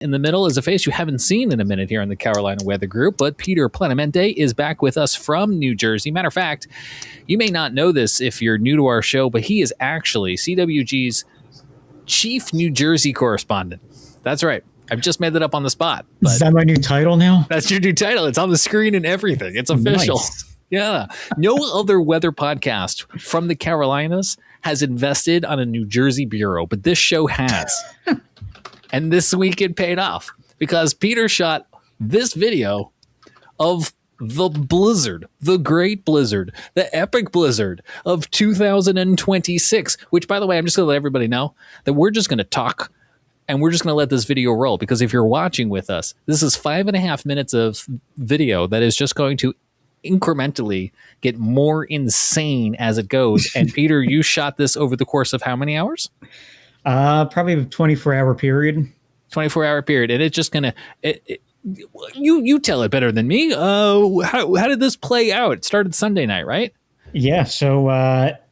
In the middle is a face you haven't seen in a minute here in the Carolina Weather Group, but Peter Plenamente is back with us from New Jersey. Matter of fact, you may not know this if you're new to our show, but he is actually CWG's chief New Jersey correspondent. That's right. I've just made that up on the spot. Is that my new title now? That's your new title. It's on the screen and everything. It's official. Nice. Yeah. No other weather podcast from the Carolinas has invested on a New Jersey bureau, but this show has. And this week it paid off because Peter shot this video of the blizzard, the great blizzard, the epic blizzard of 2026, which, by the way, I'm just going to let everybody know that we're just going to talk and we're just going to let this video roll, because if you're watching with us, this is 5.5 minutes of video that is just going to incrementally get more insane as it goes. And Peter, you shot this over the course of how many hours? Probably a 24-hour period. 24-hour period. And it's just going to... You tell it better than me. How did this play out? It started Sunday night, right? Yeah, so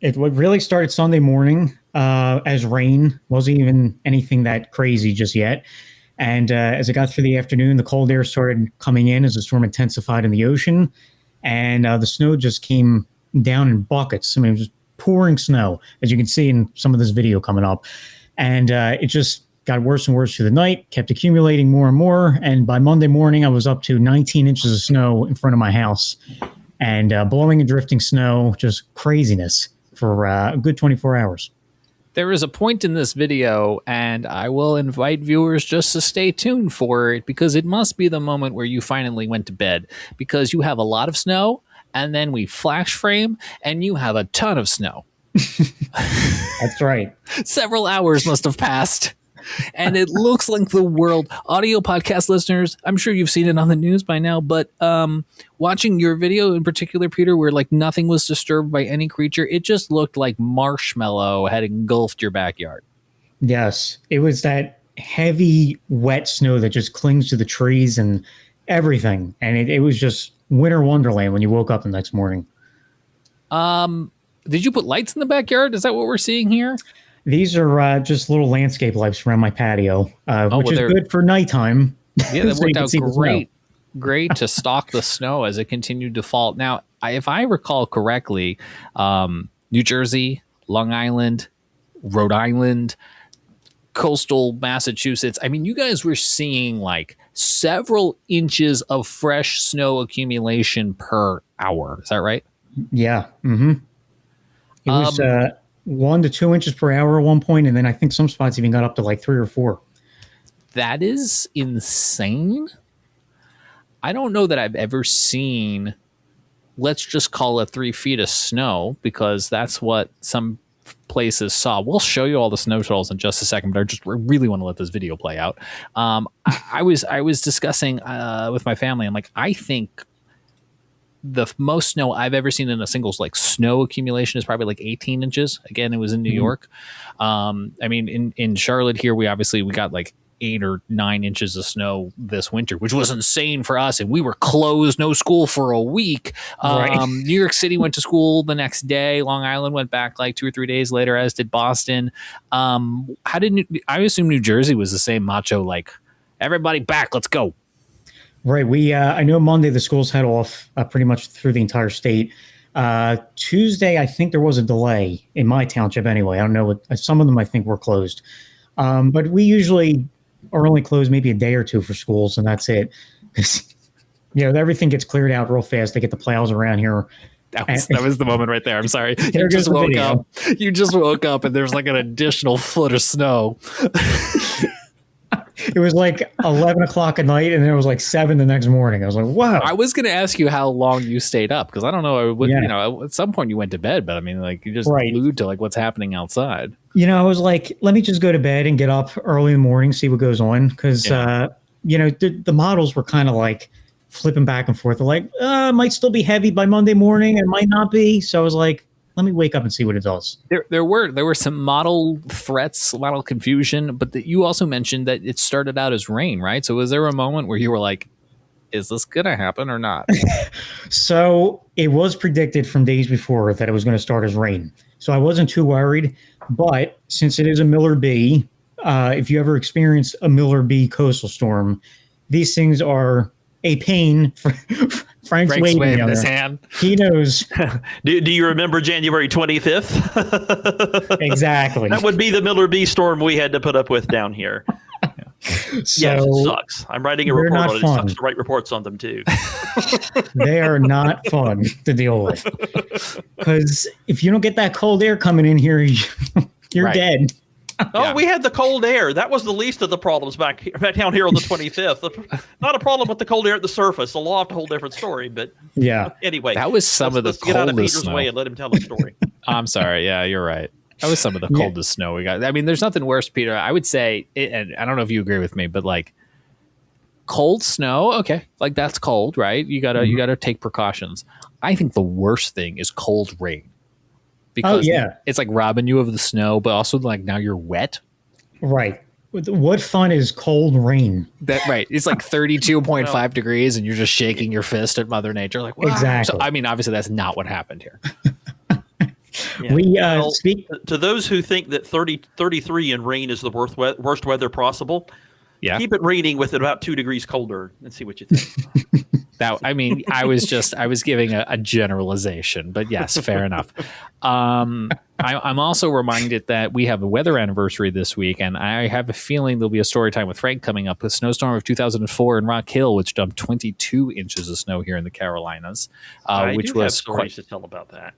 it really started Sunday morning as rain. Wasn't even anything that crazy just yet. And as it got through the afternoon, the cold air started coming in as the storm intensified in the ocean. And the snow just came down in buckets. I mean, it was just pouring snow, as you can see in some of this video coming up. And it just got worse and worse through the night, kept accumulating more and more. And by Monday morning, I was up to 19 inches of snow in front of my house. And blowing and drifting snow, just craziness for a good 24 hours. There is a point in this video, and I will invite viewers just to stay tuned for it, because it must be the moment where you finally went to bed, because you have a lot of snow, and then we flash frame, and you have a ton of snow. That's right. Several hours must have passed. And it looks like the world. Audio podcast listeners, I'm sure you've seen it on the news by now, but watching your video in particular, Peter, where like nothing was disturbed by any creature, it just looked like marshmallow had engulfed your backyard. Yes, it was that heavy, wet snow that just clings to the trees and everything. And it was just winter wonderland when you woke up the next morning. Did you put lights in the backyard? Is that what we're seeing here? These are just little landscape lights around my patio, which is good for nighttime. Yeah, that worked out great. Great to stalk the snow as it continued to fall. Now, if I recall correctly, New Jersey, Long Island, Rhode Island, coastal Massachusetts, I mean, you guys were seeing like several inches of fresh snow accumulation per hour. Is that right? Yeah. Mm-hmm. It was 1 to 2 inches per hour at one point, and then I think some spots even got up to like 3 or 4. That is insane. I don't know that I've ever seen, let's just call it 3 feet of snow, because that's what some places saw. We'll show you all the snow totals in just a second, but I really want to let this video play out. I was discussing with my family. I'm like, I think the most snow I've ever seen in a single like snow accumulation is probably like 18 inches. Again, it was in New York. I mean, in Charlotte here, we got like 8 or 9 inches of snow this winter, which was insane for us. And we were closed, no school for a week. Right. New York City went to school the next day. Long Island went back like 2 or 3 days later, as did Boston. I assume New Jersey was the same macho, like everybody back, let's go. Right. I know Monday the schools had off pretty much through the entire state. Tuesday, I think there was a delay in my township anyway. I don't know some of them I think were closed. But we usually are only closed maybe a day or two for schools, and that's it. Everything gets cleared out real fast. They get the plows around here. That was the moment right there. I'm sorry. You just woke up. You just woke up and there's like an additional foot of snow. It was like 11 o'clock at night, and then it was like 7 the next morning. I was like, wow. I was going to ask you how long you stayed up, because I don't know. At some point you went to bed, but I mean, like, you just glued to like what's happening outside. I was like, let me just go to bed and get up early in the morning, see what goes on. Because, the models were kind of like flipping back and forth. They're like, it might still be heavy by Monday morning. It might not be. So I was like, let me wake up and see what it does. There were some model threats, a lot of confusion, but you also mentioned that it started out as rain, right? So was there a moment where you were like, is this going to happen or not? So it was predicted from days before that it was going to start as rain. So I wasn't too worried. But since it is a Miller B, if you ever experience a Miller B coastal storm, these things are a pain. For Frank's waving his hand. He knows. Do you remember January 25th? Exactly. That would be the Miller B storm we had to put up with down here. So yes, it sucks. I'm writing a they're report not on it. It fun. sucks to write reports on them too. They are not fun to deal with. Because if you don't get that cold air coming in here, you're Right. dead. Oh, Yeah. we had the cold air. That was the least of the problems back down here on the 25th. Not a problem with the cold air at the surface. The loft, a whole different story. But Yeah. anyway, That was some of the let's get out of coldest Peter's snow. way and let him tell the story. I'm sorry. Yeah, you're right. That was some of the Yeah. coldest snow we got. I mean, there's nothing worse, Peter. I would say, and I don't know if you agree with me, but like cold snow, okay, like that's cold, right? You gotta take precautions. I think the worst thing is cold rain because yeah. it's like robbing you of the snow, but also like now you're wet. Right. What fun is cold rain? That right. It's like 32.5 degrees, and you're just shaking your fist at Mother Nature, like wow. Exactly. So, I mean, obviously that's not what happened here. Yeah. We Well, speak. to those who think that 33 in rain is the worst weather possible, Yeah. keep it raining with it about 2 degrees colder and see what you think. That I mean, I was giving a generalization, but yes, fair enough. I'm also reminded that we have a weather anniversary this week, and I have a feeling there'll be a story time with Frank coming up. The snowstorm of 2004 in Rock Hill, which dumped 22 inches of snow here in the Carolinas, I which do have was stories to tell about that.